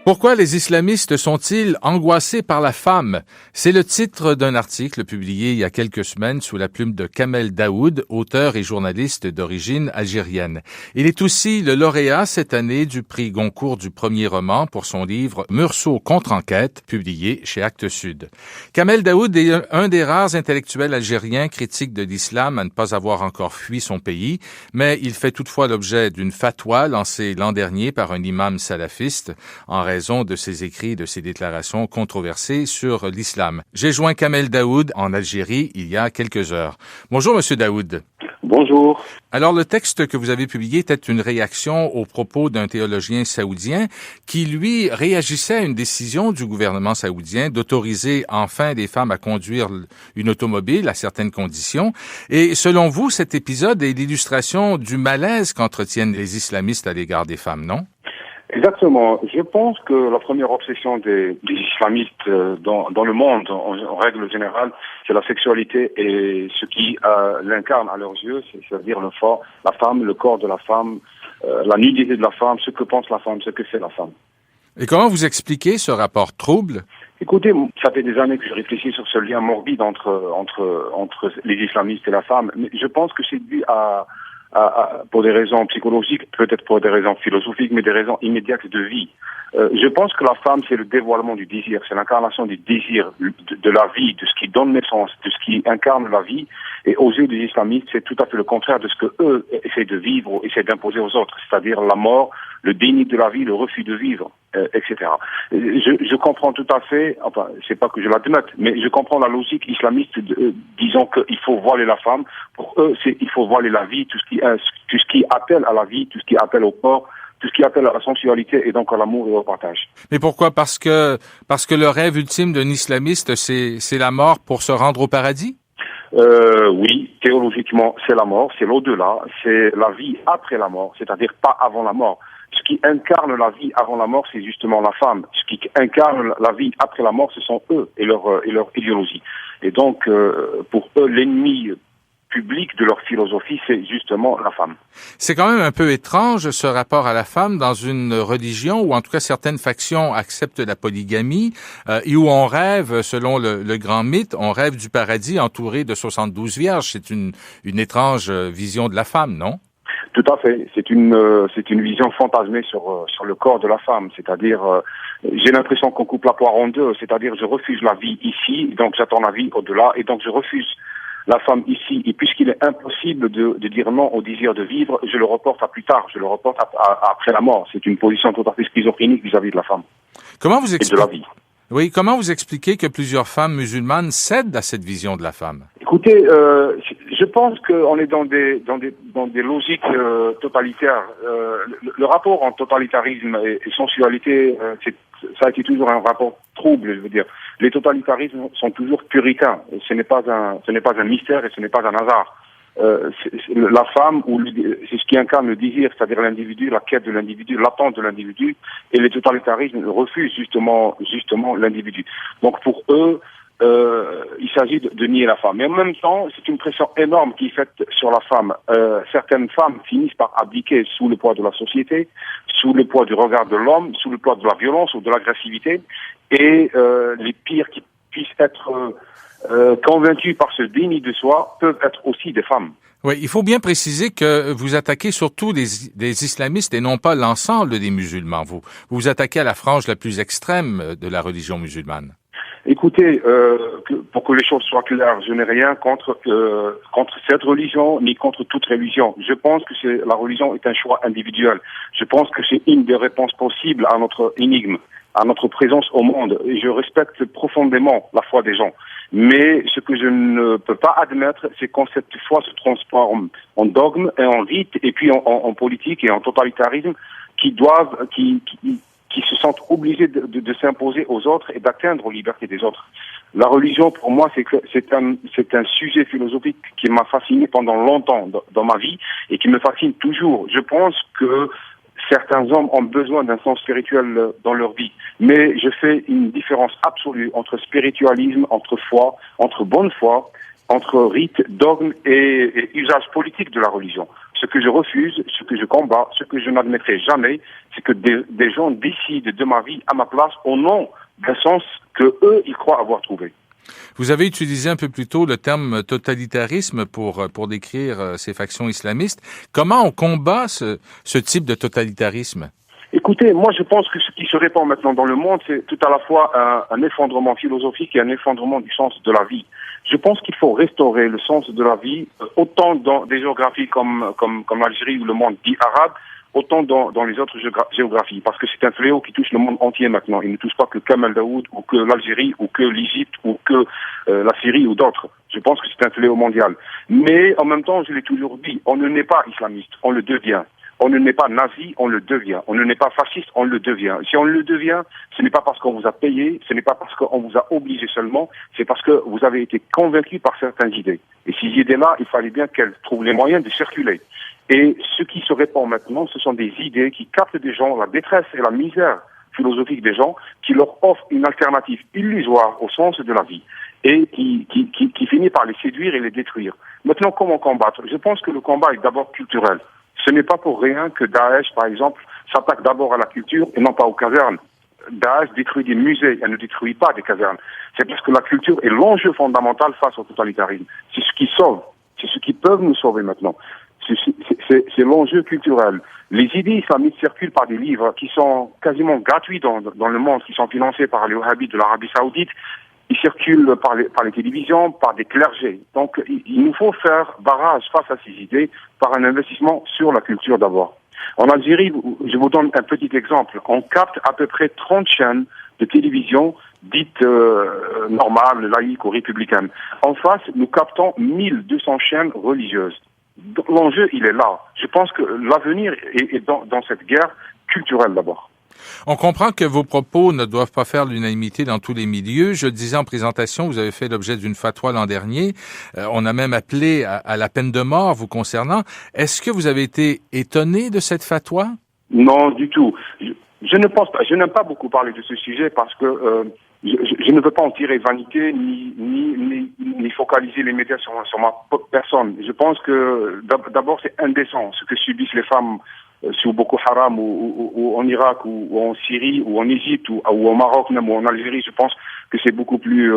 Pourquoi les islamistes sont-ils angoissés par la femme? C'est le titre d'un article publié il y a quelques semaines sous la plume de Kamel Daoud, auteur et journaliste d'origine algérienne. Il est aussi le lauréat cette année du prix Goncourt du premier roman pour son livre Meursault contre-enquête, publié chez Actes Sud. Kamel Daoud est un des rares intellectuels algériens critiques de l'islam à ne pas avoir encore fui son pays, mais il fait toutefois l'objet d'une fatwa lancée l'an dernier par un imam salafiste en raison de ses écrits et de ses déclarations controversées sur l'islam. J'ai joint Kamel Daoud en Algérie il y a quelques heures. Bonjour, Monsieur Daoud. Bonjour. Alors, le texte que vous avez publié était une réaction aux propos d'un théologien saoudien qui, lui, réagissait à une décision du gouvernement saoudien d'autoriser enfin les femmes à conduire une automobile à certaines conditions. Et selon vous, cet épisode est l'illustration du malaise qu'entretiennent les islamistes à l'égard des femmes, non? Exactement. Je pense que la première obsession des islamistes dans le monde, en règle générale, c'est la sexualité et ce qui l'incarne à leurs yeux, c'est-à-dire la femme, le corps de la femme, la nudité de la femme, ce que pense la femme, ce que fait la femme. Et comment vous expliquez ce rapport trouble? Écoutez, ça fait des années que je réfléchis sur ce lien morbide entre les islamistes et la femme, mais je pense que c'est dû pour des raisons psychologiques, peut-être pour des raisons philosophiques, mais des raisons immédiates de vie. Je pense que la femme, c'est le dévoilement du désir, c'est l'incarnation du désir de la vie, de ce qui donne naissance, de ce qui incarne la vie. Et aux yeux des islamistes, c'est tout à fait le contraire de ce que eux essaient de vivre ou essaient d'imposer aux autres, c'est-à-dire la mort, le déni de la vie, le refus de vivre, etc. Je comprends tout à fait, enfin, c'est pas que je l'admette, mais je comprends la logique islamiste disant qu'il faut voiler la femme. Pour eux, il faut voiler la vie, tout ce qui appelle à la vie, tout ce qui appelle au corps, tout ce qui appelle à la sensualité et donc à l'amour et au partage. Mais pourquoi? Parce que le rêve ultime d'un islamiste, c'est la mort pour se rendre au paradis? Oui, théologiquement, c'est la mort, c'est l'au-delà, c'est la vie après la mort, c'est-à-dire pas avant la mort. Ce qui incarne la vie avant la mort, c'est justement la femme. Ce qui incarne la vie après la mort, ce sont eux et leur idéologie. Et donc, pour eux, l'ennemi public de leur philosophie, c'est justement la femme. C'est quand même un peu étrange, ce rapport à la femme dans une religion où, en tout cas, certaines factions acceptent la polygamie et où on rêve, selon le grand mythe, on rêve du paradis entouré de 72 vierges. C'est une étrange vision de la femme, non? Tout à fait. C'est une vision fantasmée sur le corps de la femme. C'est-à-dire, j'ai l'impression qu'on coupe la poire en deux. C'est-à-dire, je refuse la vie ici, donc j'attends la vie au-delà, et donc je refuse la femme ici. Et puisqu'il est impossible de dire non au désir de vivre, je le reporte à plus tard. Je le reporte après la mort. C'est une position tout à fait schizophrénique vis-à-vis de la femme. Comment vous et de la vie. Oui, comment vous expliquez que plusieurs femmes musulmanes cèdent à cette vision de la femme? Écoutez, je pense qu'on est dans des logiques totalitaires. Le rapport entre totalitarisme et sensualité, ça a été toujours un rapport trouble, je veux dire. Les totalitarismes sont toujours puritains. Ce n'est pas un mystère et ce n'est pas un hasard. La femme, c'est ce qui incarne le désir, c'est-à-dire l'individu, la quête de l'individu, l'attente de l'individu, et les totalitarismes refusent justement l'individu. Donc pour eux, il s'agit de nier la femme. Mais en même temps, c'est une pression énorme qui est faite sur la femme. Certaines femmes finissent par abdiquer sous le poids de la société, sous le poids du regard de l'homme, sous le poids de la violence ou de l'agressivité, et les pires qui puissent être convaincus par ce déni de soi peuvent être aussi des femmes. Oui, il faut bien préciser que vous attaquez surtout des islamistes et non pas l'ensemble des musulmans. Vous vous attaquez à la frange la plus extrême de la religion musulmane. Écoutez, pour que les choses soient claires, je n'ai rien contre cette religion ni contre toute religion. Je pense que la religion est un choix individuel. Je pense que c'est une des réponses possibles à notre énigme, à notre présence au monde. Et je respecte profondément la foi des gens. Mais ce que je ne peux pas admettre, c'est quand cette foi se transforme en dogme et en rite, et puis en politique et en totalitarisme, qui se sentent obligés de s'imposer aux autres et d'atteindre aux libertés des autres. La religion, pour moi, c'est un sujet philosophique qui m'a fasciné pendant longtemps dans ma vie et qui me fascine toujours. Je pense que certains hommes ont besoin d'un sens spirituel dans leur vie. Mais je fais une différence absolue entre spiritualisme, entre foi, entre bonne foi, entre rite, dogme et usage politique de la religion. Ce que je refuse, ce que je combats, ce que je n'admettrai jamais, c'est que des gens décident de ma vie à ma place au nom d'un sens que eux, ils croient avoir trouvé. Vous avez utilisé un peu plus tôt le terme totalitarisme pour décrire ces factions islamistes. Comment on combat ce type de totalitarisme? Écoutez, moi je pense que ce qui se répand maintenant dans le monde, c'est tout à la fois un effondrement philosophique et un effondrement du sens de la vie. Je pense qu'il faut restaurer le sens de la vie, autant dans des géographies comme l'Algérie ou le monde dit arabe, autant dans les autres géographies, parce que c'est un fléau qui touche le monde entier maintenant. Il ne touche pas que Kamel Daoud, ou que l'Algérie, ou que l'Égypte, ou que la Syrie, ou d'autres. Je pense que c'est un fléau mondial. Mais en même temps, je l'ai toujours dit, on ne naît pas islamiste, on le devient. On ne n'est pas nazi, on le devient. On ne n'est pas fasciste, on le devient. Si on le devient, ce n'est pas parce qu'on vous a payé, ce n'est pas parce qu'on vous a obligé seulement, c'est parce que vous avez été convaincu par certaines idées. Et ces idées-là, il fallait bien qu'elles trouvent les moyens de circuler. Et ce qui se répand maintenant, ce sont des idées qui captent des gens, la détresse et la misère philosophique des gens, qui leur offrent une alternative illusoire au sens de la vie et qui finit par les séduire et les détruire. Maintenant, comment combattre? Je pense que le combat est d'abord culturel. Ce n'est pas pour rien que Daesh, par exemple, s'attaque d'abord à la culture et non pas aux casernes. Daesh détruit des musées, elle ne détruit pas des casernes. C'est parce que la culture est l'enjeu fondamental face au totalitarisme. C'est ce qui sauve, c'est ce qui peut nous sauver maintenant. C'est l'enjeu culturel. Les idées islamistes circulent par des livres qui sont quasiment gratuits dans le monde, qui sont financés par les wahhabites de l'Arabie Saoudite. Ils circulent par les télévisions, par des clergés. Donc, il nous faut faire barrage face à ces idées par un investissement sur la culture d'abord. En Algérie, je vous donne un petit exemple. On capte à peu près 30 chaînes de télévision dites normales, laïques ou républicaines. En face, nous captons 1200 chaînes religieuses. Donc, l'enjeu, il est là. Je pense que l'avenir est dans cette guerre culturelle d'abord. On comprend que vos propos ne doivent pas faire l'unanimité dans tous les milieux. Je le disais en présentation, vous avez fait l'objet d'une fatwa l'an dernier. On a même appelé à la peine de mort vous concernant. Est-ce que vous avez été étonné de cette fatwa? Non, du tout. Je ne pense pas. Je n'aime pas beaucoup parler de ce sujet parce que je ne veux pas en tirer vanité ni focaliser les médias sur ma personne. Je pense que d'abord c'est indécent ce que subissent les femmes sous Boko Haram ou en Irak ou en Syrie ou en Égypte ou au Maroc même ou en Algérie. Je pense que c'est beaucoup plus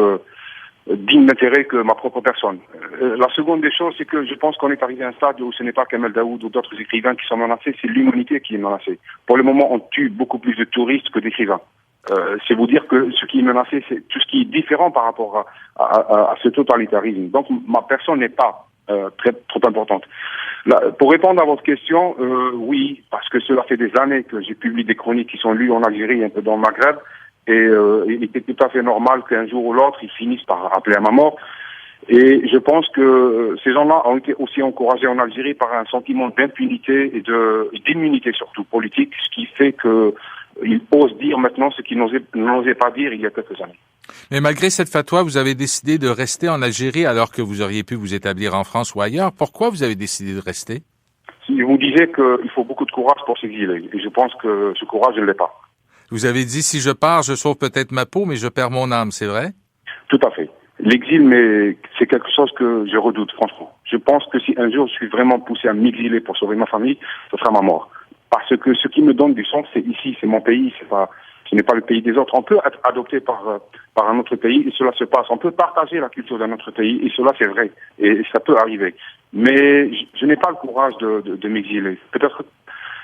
digne d'intérêt que ma propre personne. La seconde des choses, c'est que je pense qu'on est arrivé à un stade où ce n'est pas Kamel Daoud ou d'autres écrivains qui sont menacés, c'est l'humanité qui est menacée. Pour le moment, on tue beaucoup plus de touristes que d'écrivains. C'est vous dire que ce qui est menacé, c'est tout ce qui est différent par rapport à ce totalitarisme. Donc ma personne n'est pas trop importante. Là, pour répondre à votre question, oui, parce que cela fait des années que j'ai publié des chroniques qui sont lues en Algérie et un peu dans le Maghreb, et il était tout à fait normal qu'un jour ou l'autre, ils finissent par appeler à ma mort. Et je pense que ces gens-là ont été aussi encouragés en Algérie par un sentiment d'impunité et d'immunité surtout politique, ce qui fait que ils osent dire maintenant ce qu'ils n'osaient pas dire il y a quelques années. Mais malgré cette fatwa, vous avez décidé de rester en Algérie alors que vous auriez pu vous établir en France ou ailleurs. Pourquoi vous avez décidé de rester? Si vous disiez qu'il faut beaucoup de courage pour s'exiler, et je pense que ce courage, je ne l'ai pas. Vous avez dit, si je pars, je sauve peut-être ma peau, mais je perds mon âme, c'est vrai? Tout à fait. L'exil, mais c'est quelque chose que je redoute, franchement. Je pense que si un jour je suis vraiment poussé à m'exiler pour sauver ma famille, ce sera ma mort. Parce que ce qui me donne du sens, c'est ici, c'est mon pays, ce n'est pas le pays des autres. On peut être adopté par un autre pays et cela se passe. On peut partager la culture d'un autre pays et cela c'est vrai. Et ça peut arriver. Mais je n'ai pas le courage de m'exiler. Peut-être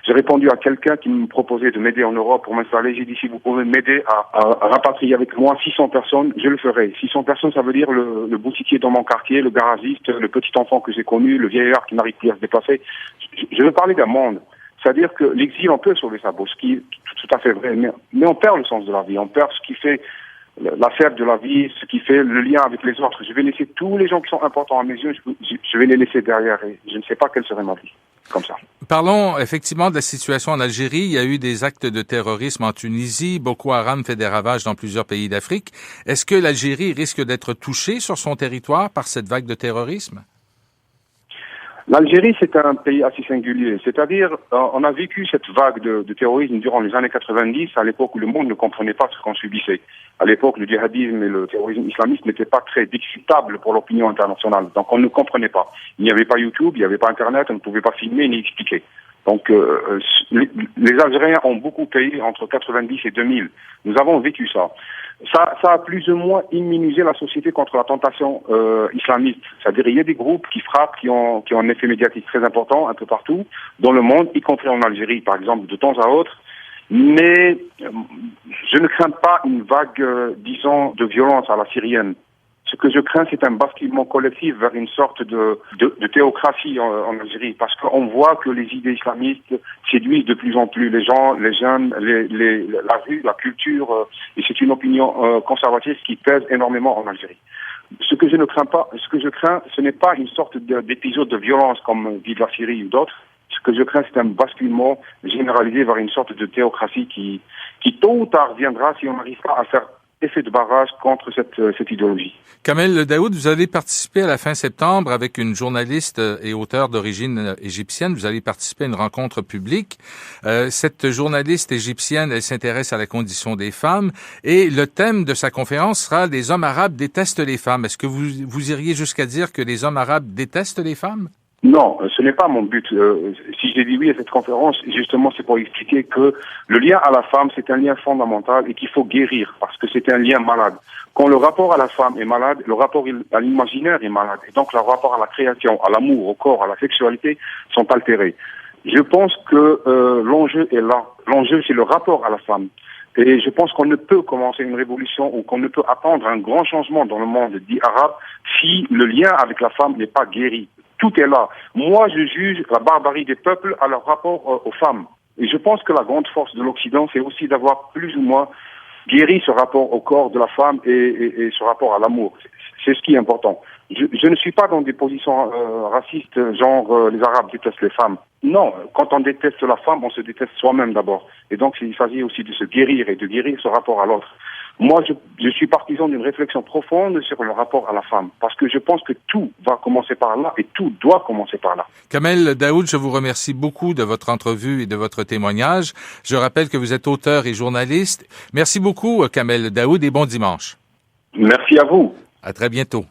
j'ai répondu à quelqu'un qui me proposait de m'aider en Europe pour m'installer. J'ai dit, si vous pouvez m'aider à rapatrier avec moi 600 personnes, je le ferai. 600 personnes, ça veut dire le boutiquier dans mon quartier, le garagiste, le petit enfant que j'ai connu, le vieillard qui n'arrive plus à se déplacer. Je veux parler d'un monde. C'est-à-dire que l'exil, on peut sauver sa peau, ce qui est tout à fait vrai, mais on perd le sens de la vie, on perd ce qui fait la fève de la vie, ce qui fait le lien avec les autres. Je vais laisser tous les gens qui sont importants à mes yeux, je vais les laisser derrière et je ne sais pas quelle serait ma vie, comme ça. Parlons effectivement de la situation en Algérie. Il y a eu des actes de terrorisme en Tunisie. Boko Haram fait des ravages dans plusieurs pays d'Afrique. Est-ce que l'Algérie risque d'être touchée sur son territoire par cette vague de terrorisme? L'Algérie, c'est un pays assez singulier. C'est-à-dire, on a vécu cette vague de terrorisme durant les années 90, à l'époque où le monde ne comprenait pas ce qu'on subissait. À l'époque, le djihadisme et le terrorisme islamiste n'étaient pas très discutables pour l'opinion internationale. Donc, on ne comprenait pas. Il n'y avait pas YouTube, il n'y avait pas Internet, on ne pouvait pas filmer ni expliquer. Donc, les Algériens ont beaucoup payé entre 90 et 2000. Nous avons vécu ça. Ça a plus ou moins immunisé la société contre la tentation islamiste. C'est-à-dire, il y a des groupes qui frappent, qui ont un effet médiatique très important un peu partout dans le monde, y compris en Algérie, par exemple, de temps à autre. Mais je ne crains pas une vague, disons, de violence à la syrienne. Ce que je crains, c'est un basculement collectif vers une sorte de théocratie en Algérie, parce qu'on voit que les idées islamistes séduisent de plus en plus les gens, les jeunes, la rue, la culture, et c'est une opinion conservatrice qui pèse énormément en Algérie. Ce que je crains, ce n'est pas une sorte d'épisode de violence comme dit la Syrie ou d'autres. Ce que je crains, c'est un basculement généralisé vers une sorte de théocratie qui tôt ou tard viendra si on n'arrive pas à faire effet de barrage contre cette idéologie. Kamel Daoud, vous avez participé à la fin septembre avec une journaliste et auteure d'origine égyptienne. Vous allez participer à une rencontre publique. Cette journaliste égyptienne, elle s'intéresse à la condition des femmes et le thème de sa conférence sera « Les hommes arabes détestent les femmes ». Est-ce que vous iriez jusqu'à dire que les hommes arabes détestent les femmes? Non, ce n'est pas mon but. Si j'ai dit oui à cette conférence, justement, c'est pour expliquer que le lien à la femme, c'est un lien fondamental et qu'il faut guérir parce que c'est un lien malade. Quand le rapport à la femme est malade, le rapport à l'imaginaire est malade. Et donc, le rapport à la création, à l'amour, au corps, à la sexualité sont altérés. Je pense que l'enjeu est là. L'enjeu, c'est le rapport à la femme. Et je pense qu'on ne peut commencer une révolution ou qu'on ne peut attendre un grand changement dans le monde dit arabe si le lien avec la femme n'est pas guéri. Tout est là. Moi, je juge la barbarie des peuples à leur rapport aux femmes. Et je pense que la grande force de l'Occident, c'est aussi d'avoir plus ou moins guéri ce rapport au corps de la femme et ce rapport à l'amour. C'est ce qui est important. Je ne suis pas dans des positions racistes, genre les Arabes détestent les femmes. Non, quand on déteste la femme, on se déteste soi-même d'abord. Et donc, il s'agit aussi de se guérir et de guérir ce rapport à l'autre. Moi, je suis partisan d'une réflexion profonde sur le rapport à la femme, parce que je pense que tout va commencer par là et tout doit commencer par là. Kamel Daoud, je vous remercie beaucoup de votre entrevue et de votre témoignage. Je rappelle que vous êtes auteur et journaliste. Merci beaucoup, Kamel Daoud, et bon dimanche. Merci à vous. À très bientôt.